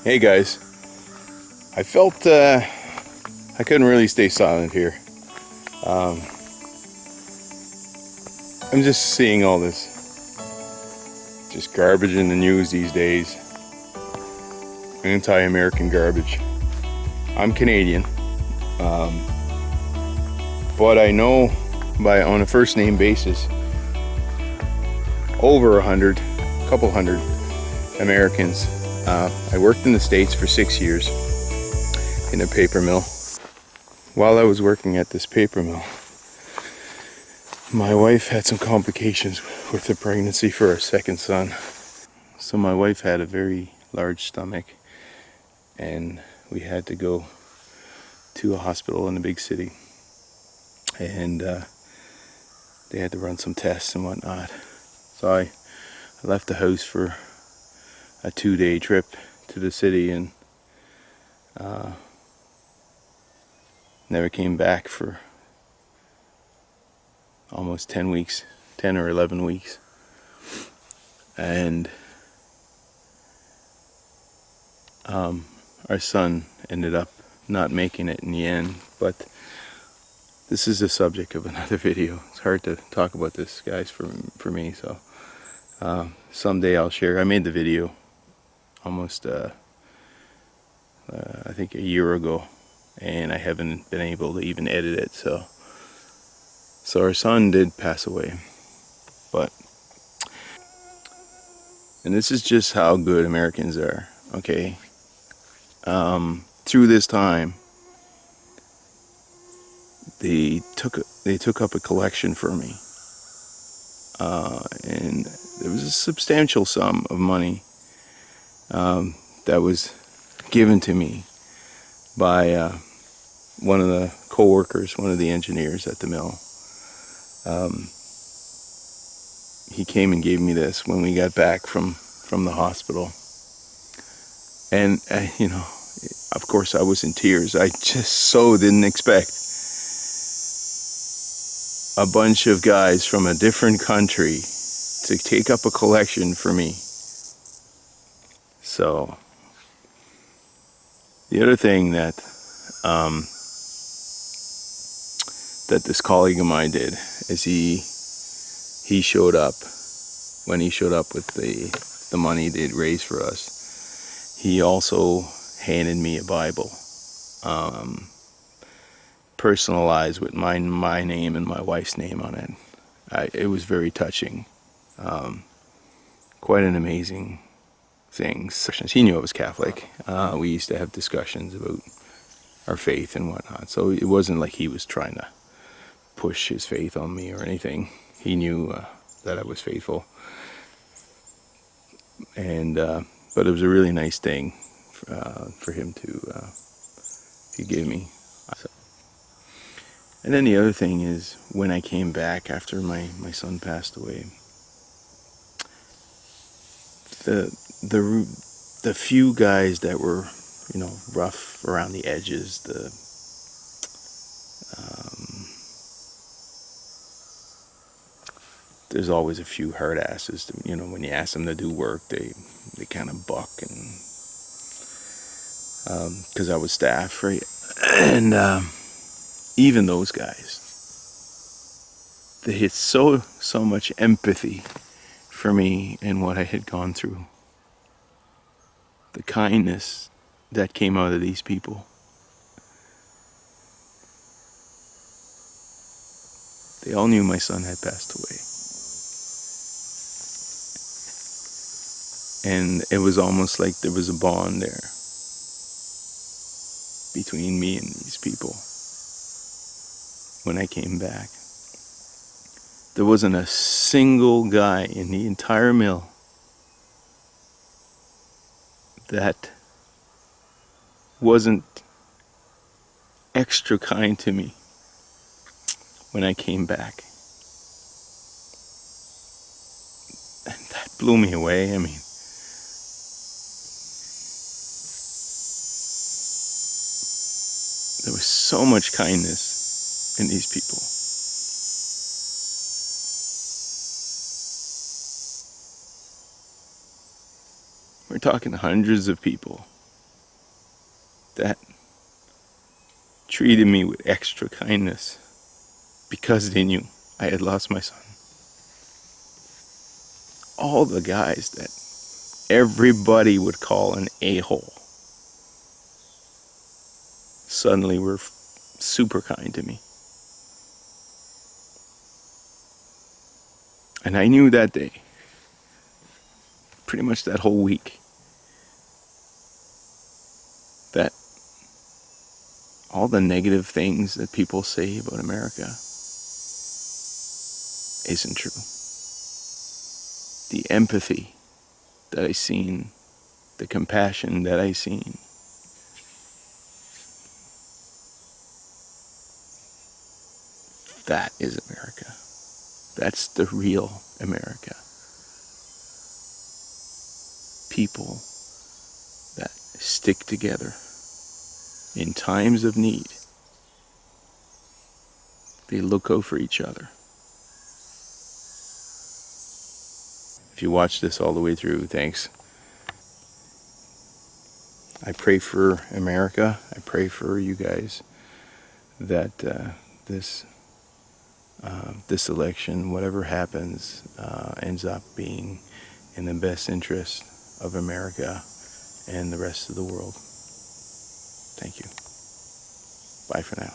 Hey guys, I felt I couldn't really stay silent here. Um, I'm just seeing all this just garbage in the news these days. Anti-American garbage. I'm Canadian, um, but I know on a first name basis over a couple hundred Americans. I worked in the States for 6 years in a paper mill. While I was working at this paper mill, my wife had some complications with the pregnancy for our second son. So my wife had a very large stomach, and we had to go to a hospital in a big city, and they had to run some tests and whatnot. So I left the house for a 2-day trip to the city, and never came back for almost 10 weeks, 10 or 11 weeks. And our son ended up not making it in the end, but this is the subject of another video. It's hard to talk about this, guys, for me, so someday I'll share. I made the video almost I think a year ago, and I haven't been able to even edit it. So our son did pass away, and this is just how good Americans are. Okay, through this time, they took up a collection for me, and there was a substantial sum of money that was given to me by one of the co-workers, one of the engineers at the mill. He came and gave me this when we got back from the hospital, and of course I was in tears. I just so didn't expect a bunch of guys from a different country to take up a collection for me. So the other thing that this colleague of mine did is he showed up. When he showed up with the money they'd raised for us, he also handed me a Bible, personalized with my name and my wife's name on it. It was very touching. Quite an amazing thing. He knew I was Catholic. We used to have discussions about our faith and whatnot, so it wasn't like he was trying to push his faith on me or anything. He knew that I was faithful, and but it was a really nice thing for him to give me. And then the other thing is, when I came back after my son passed away, the few guys that were rough around the edges, there's always a few hard asses. When you ask them to do work, they kind of buck, and because I was staff, right, and even those guys, they had so much empathy for me and what I had gone through. The kindness that came out of these people. They all knew my son had passed away. And it was almost like there was a bond there between me and these people. When I came back, there wasn't a single guy in the entire mill that wasn't extra kind to me when I came back. And that blew me away. I mean, there was so much kindness in these people. We're talking hundreds of people that treated me with extra kindness because they knew I had lost my son. All the guys that everybody would call an a-hole suddenly were super kind to me. And I knew that day, pretty much that whole week, that all the negative things that people say about America isn't true. The empathy that I seen, the compassion that I seen, that is America. That's the real America. People that stick together in times of need. They look out for each other. If you watch this all the way through, thanks. I pray for America. I pray for you guys that this election, whatever happens, ends up being in the best interest of America and the rest of the world. Thank you. Bye for now.